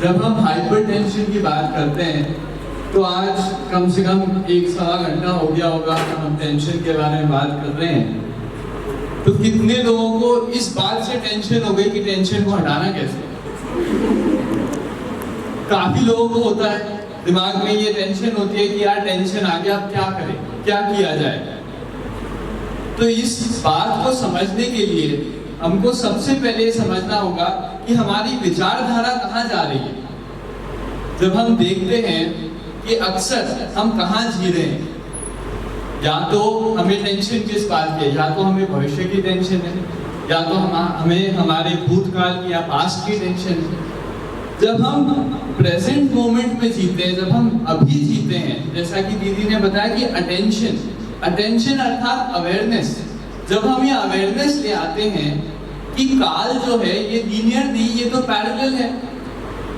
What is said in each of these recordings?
जब हम हाइपरटेंशन की बात करते हैं तो आज कम से कम 1-1.25 घंटा हो गया होगा हम टेंशन के बारे में बात कर रहे हैं। तो कितने लोगों को इस बात से टेंशन हो गई कि टेंशन को हटाना कैसे। काफी लोगों को होता है दिमाग में ये टेंशन होती है कि यार टेंशन आ गया, अब क्या करें, क्या किया जाए। तो इस बात को समझने के लिए हमको सबसे पहले समझना होगा कि हमारी विचारधारा कहाँ जा रही है। जब हम देखते हैं कि अक्सर हम कहाँ जी रहे हैं, या तो हमें टेंशन किस बात की है, या तो हमें भविष्य की टेंशन है, या तो हमें हमारे भूतकाल की या पास्ट की टेंशन है। जब हम प्रेजेंट मोमेंट में जीते हैं, जब हम अभी जीते हैं, जैसा कि दीदी ने बताया कि अटेंशन अर्थात अवेयरनेस, जब हम ये अवेयरनेस ले आते हैं कि काल जो है ये लीनियर नहीं, ये तो पैरेलल है।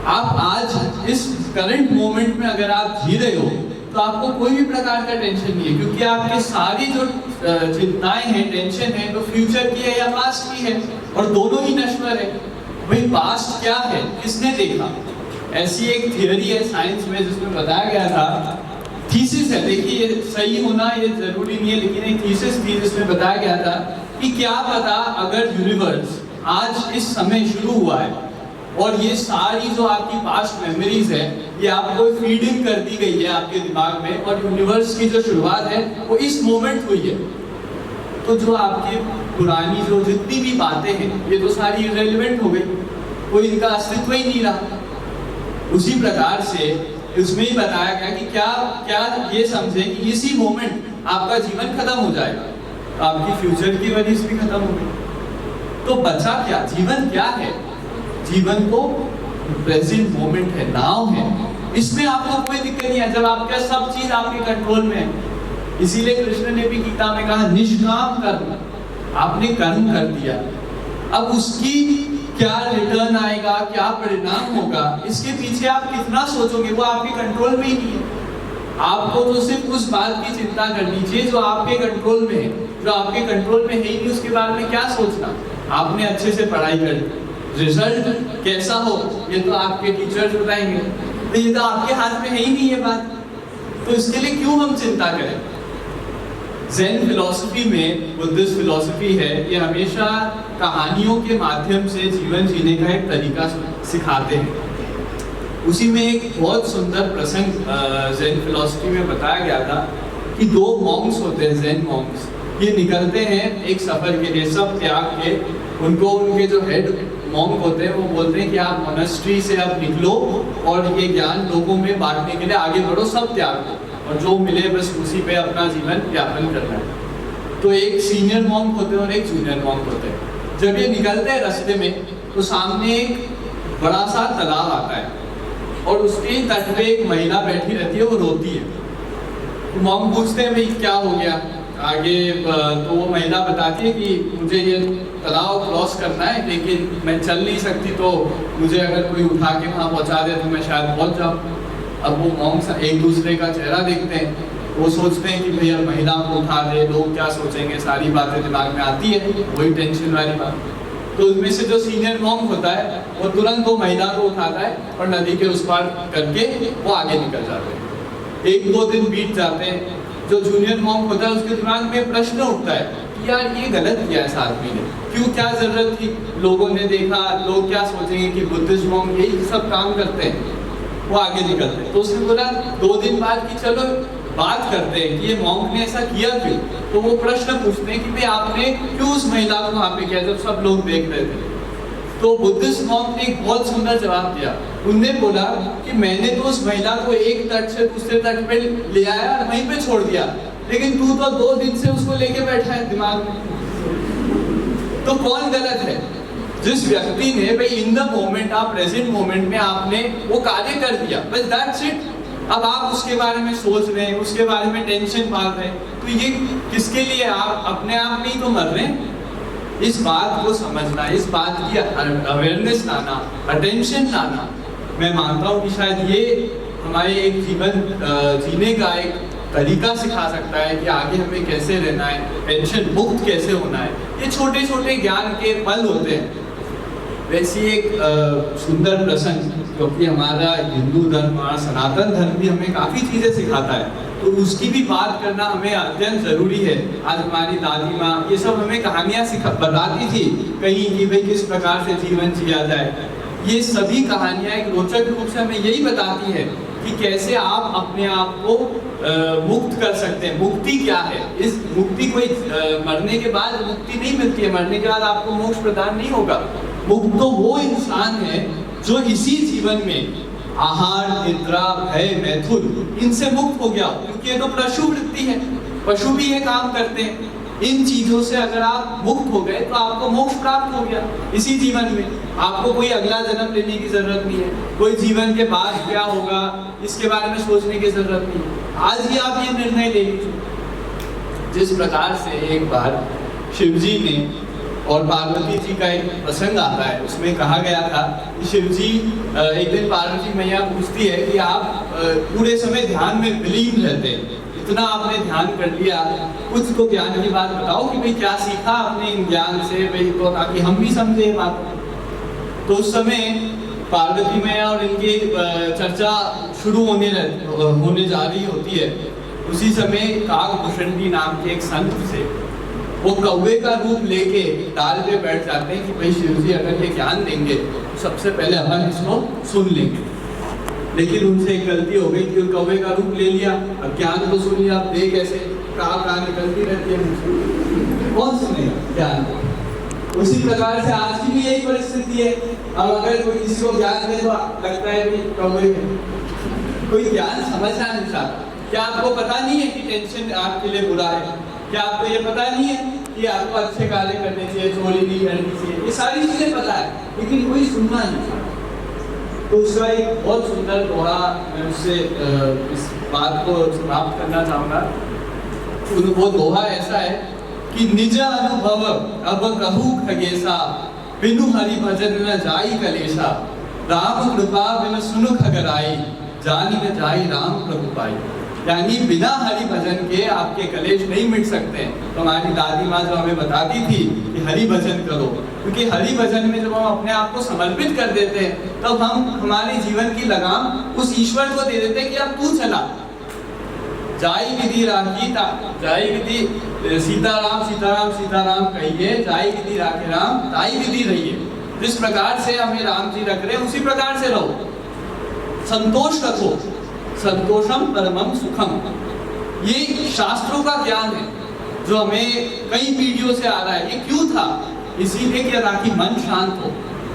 आप आज इस करंट मोमेंट में अगर आप जी रहे हो तो आपको कोई भी प्रकार का टेंशन नहीं है, क्योंकि आपकी सारी जो चिंताएं हैं, टेंशन है, तो फ्यूचर की है या पास्ट की है, और दोनों ही नश्वर है। भाई पास्ट क्या है, किसने देखा? ऐसी एक थियरी है साइंस में जिसमें बताया गया था, थीसिस है, देखिए ये सही होना ये जरूरी नहीं है, लेकिन एक थीसिस थी जिसमें बताया गया था कि क्या पता अगर यूनिवर्स आज इस समय शुरू हुआ है और ये सारी जो आपकी पास्ट मेमोरीज है ये आपको फीडिंग कर दी गई है आपके दिमाग में, और यूनिवर्स की जो शुरुआत है वो इस मोमेंट हुई है, तो जो आपकी पुरानी जो जितनी भी बातें हैं ये तो सारी इररिलेवेंट हो गई, कोई इनका अस्तित्व ही नहीं रहा। उसी प्रकार से उसमें ही बताया गया कि क्या ये समझे कि इसी मोमेंट आपका जीवन खत्म हो जाएगा, तो आपकी फ्यूचर की वजह भी खत्म हो गई, तो बचा क्या? जीवन क्या है? जीवन तो प्रेजेंट मोमेंट है, नाउ है, इसमें आपको कोई दिक्कत नहीं है जब आपका सब चीज आपके कंट्रोल में है। इसीलिए कृष्ण ने भी गीता में कहा निष्काम कर्म, आपने कर्म कर दिया, अब उसकी क्या रिटर्न आएगा, क्या परिणाम होगा, इसके पीछे आप कितना सोचोगे वो आपके कंट्रोल में ही नहीं है। आपको तो सिर्फ उस बात की चिंता करनी चाहिए जो आपके कंट्रोल में है, जो आपके कंट्रोल में है ही नहीं उसके बारे में क्या सोचना। आपने अच्छे से पढ़ाई कर, रिजल्ट कैसा हो ये तो आपके टीचर्स बताएंगे, तो ये तो आपके हाथ में है ही नहीं ये बात, तो इसके लिए क्यों हम चिंता करें। ज़ेन फिलॉसफी में, बुद्धिस्ट फिलॉसफी है, ये हमेशा कहानियों के माध्यम से जीवन जीने का एक तरीका सिखाते हैं। उसी में एक बहुत सुंदर प्रसंग ज़ेन फिलॉसफी में बताया गया था कि 2 मॉन्क्स होते हैं, ज़ेन मॉन्क्स, ये निकलते हैं एक सफर के लिए, सब त्याग के। उनको उनके जो हेड मॉन्क होते हैं वो बोलते हैं कि आप मोनेस्ट्री से अब निकलो और ये ज्ञान लोगों में बांटने के लिए आगे बढ़ो, सब त्याग दो, और जो मिले बस उसी पे अपना जीवन यापन करना है। तो एक सीनियर मॉन्क होते हैं और एक जूनियर मॉन्क होते हैं। जब ये निकलते हैं रास्ते में तो सामने एक बड़ा सा तालाब आता है और उसके तट पे एक महिला बैठी रहती है, वो रोती है। तो मॉन्क पूछते हैं भाई क्या हो गया आगे, तो वो महिला बताती है कि मुझे ये तालाब क्रॉस करना है लेकिन मैं चल नहीं सकती, तो मुझे अगर कोई उठा के वहाँ पहुँचा दे तो मैं शायद पहुँच जाऊँ। अब वो मॉन्क्स एक दूसरे का चेहरा देखते हैं, वो सोचते हैं कि भैया महिला को उठा दे, लोग क्या सोचेंगे, सारी बातें दिमाग में आती है, वही टेंशन वाली बात। तो उसमें से जो सीनियर मॉन्क होता है वो तुरंत वो महिला को उठाता है और नदी के उस पार करके वो आगे निकल जाते हैं। 1-2 दिन बीत जाते हैं। जो जूनियर मॉन्क होता है उसके दिमाग में प्रश्न उठता है कि यार ये गलत किया इस आदमी ने, क्यों, क्या जरूरत थी, लोगों ने देखा, लोग क्या सोचेंगे कि बुद्धिस्ट मॉन्क यही सब काम करते हैं। वो आगे निकलते हैं। तो उसने बोला 2 दिन बाद कि चलो बात करते हैं कि ये मॉन्क ने ऐसा किया क्यों। तो वो प्रश्न पूछते हैं कि भाई आपने क्यों उस महिला को वहाँ पे किया जब सब लोग देख रहे थे। तो बुद्धिस्ट मॉन्क ने एक बहुत सुंदर जवाब दिया। उनने बोला कि मैंने तो उस महिला को एक तट से दूसरे तट पे ले आया और वहीं पे छोड़ दिया, लेकिन तू तो 2 दिन से उसको लेके बैठा है दिमाग में। तो कौन गलत है? जिस व्यक्ति ने भाई इन द मोमेंट, आप प्रेजेंट मोमेंट में आपने वो कार्य कर दिया, बस दैट्स इट। अब आप उसके बारे में सोच रहे हैं, उसके बारे में टेंशन पाल रहे हैं, तो ये किसके लिए? आप अपने आप में ही तो मर रहे हैं। इस बात को समझना, इस बात की अवेयरनेस लाना, अटेंशन लाना, मैं मानता हूँ कि शायद ये हमारे एक जीवन जीने का एक तरीका सिखा सकता है कि आगे हमें कैसे रहना है, टेंशन मुक्त कैसे होना है। ये छोटे छोटे ज्ञान के पल होते हैं वैसी एक सुंदर प्रसंग, क्योंकि हमारा हिंदू धर्म, हमारा सनातन धर्म भी हमें काफ़ी चीज़ें सिखाता है, तो उसकी भी बात करना हमें अत्यंत ज़रूरी है। आज हमारी दादी माँ ये सब हमें कहानियाँ बताती थी कहीं कि भाई किस प्रकार से जीवन जिया जाए। ये सभी कहानियाँ एक रोचक रूप से हमें यही बताती है कि कैसे आप अपने आप को मुक्त कर सकते हैं। मुक्ति क्या है? इस मुक्ति कोई मरने के बाद मुक्ति नहीं मिलती है, मरने के बाद आपको मोक्ष प्रदान नहीं होगा। मुक्त तो वो इंसान है जो इसी जीवन में आहार, निद्रा, भय, मैथुन इनसे मुक्त हो गया, क्योंकि ये तो पशु वृत्ति है, पशु भी ये काम करते हैं। इन चीजों से अगर आप मुक्त हो गए तो आपको मोक्ष प्राप्त हो गया इसी जीवन में। आपको कोई अगला जन्म लेने की जरूरत नहीं है, कोई जीवन के बाद क्या होगा इसके बारे में सोचने की जरूरत नहीं है। आज ही आप ये निर्णय ले लीजिए। जिस प्रकार से एक बार शिव जी ने और पार्वती जी का एक प्रसंग आता है, उसमें कहा गया था कि शिव जी एक दिन पार्वती मैया पूछती है कि आप पूरे समय ध्यान में विलीन रहते हैं, इतना आपने ध्यान कर लिया, कुछ तो ज्ञान की बात बताओ कि भाई क्या सीखा आपने इन ज्ञान से, भाई तो ताकि हम भी समझे बात। तो उस समय पार्वती मैया और इनकी चर्चा शुरू होने जा रही होती है। उसी समय काकभूषणी नाम के एक संत से वो कौवे का रूप लेके डाल पे बैठ जाते हैं कि भाई शिव जी अगर ये ज्ञान देंगे तो सबसे पहले अपन इसको सुन लेंगे। लेकिन उनसे एक गलती हो गई कि कौवे का रूप ले लिया, अब ज्ञान तो सुन लिया, अब दे कैसे, कहाँ निकलती रहती है, कौन सुनेगा ज्ञान। उसी प्रकार से आज की भी यही परिस्थिति है। अब अगर कोई किसी को ज्ञान दे तो लगता है कि कौवे कोई ज्ञान समझना नहीं चाहता। क्या आपको पता नहीं है कि टेंशन आपके लिए बुरा है? क्या आपको ये पता नहीं है कि आपको अच्छे कार्य करने चाहिए, चोरी नहीं करनी चाहिए? ये सारी चीजें पता है, लेकिन कोई सुनना नहीं चाहता। तो उसका एक बहुत सुंदर दोहा मैं उससे इस बात को समाप्त करना चाहूँगा। वो दोहा ऐसा है कि निज अनुभव अब कहूँ खगेशा, बिनु हरि भजन न जाई कलेशा, राम कृपा बिनु सुनु खगराई, जानी न जाई राम प्रभु पाई। यानी बिना हरि भजन के आपके कलेश नहीं मिट सकते। तो हमारी दादी माँ जो हमें बताती थी कि हरि भजन करो, क्योंकि हरि भजन में जब हम अपने आप को समर्पित कर देते हैं तब हम हमारे जीवन की लगाम उस ईश्वर को दे देते हैं कि अब तू चला। जाई विधि राखी जाई विधि सीताराम सीताराम सीताराम कहिए, जाई विधि राखे राम ताई विधि रहिए। जिस प्रकार से हमें राम जी रख रहे हैं उसी प्रकार से रहो, संतोष रखो, संतोषम परमम सुखम। ये शास्त्रों का ज्ञान है जो हमें कई पीढ़ियों से आ रहा है। ये क्यों था? इसीलिए कि ताकि मन शांत हो,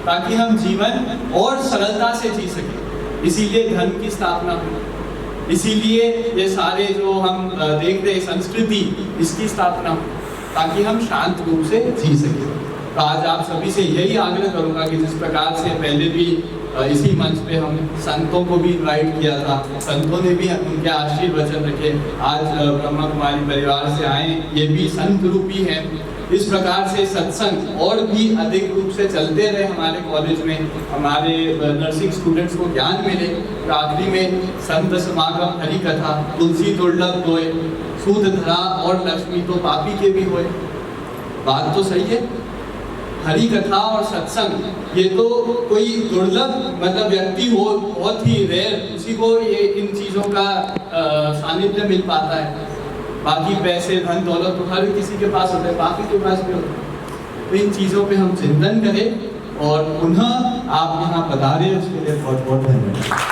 ताकि हम जीवन और सरलता से जी सके। इसीलिए धर्म की स्थापना हुई, इसीलिए ये सारे जो हम देखते हैं संस्कृति, इसकी स्थापना हुई ताकि हम शांत रूप से जी सके। तो आज आप सभी से यही आग्रह करूंगा कि जिस प्रकार से पहले भी इसी मंच पे हम संतों को भी इनवाइट किया था, संतों ने भी उनके आशीर्वचन रखे। आज ब्रह्मा कुमारी परिवार से आए, ये भी संत रूपी हैं। इस प्रकार से सत्संग और भी अधिक रूप से चलते रहे हमारे कॉलेज में, हमारे नर्सिंग स्टूडेंट्स को ज्ञान मिले। तो आखिरी में संत समागम, हरि कथा, तुलसी दुर्लभ होए, सूद धरा और लक्ष्मी तो पापी के भी होए। बात तो सही है। हरि कथा और सत्संग ये तो कोई दुर्लभ मतलब व्यक्ति हो, बहुत ही रेयर, उसी को ये इन चीज़ों का सानिध्य मिल पाता है। बाकी पैसे, धन दौलत तो हर किसी के पास होता है, बाकी के पास भी होता है। तो इन चीज़ों पे हम चिंतन करें और पुनः आप यहाँ पधारे, उसके लिए बहुत बहुत धन्यवाद।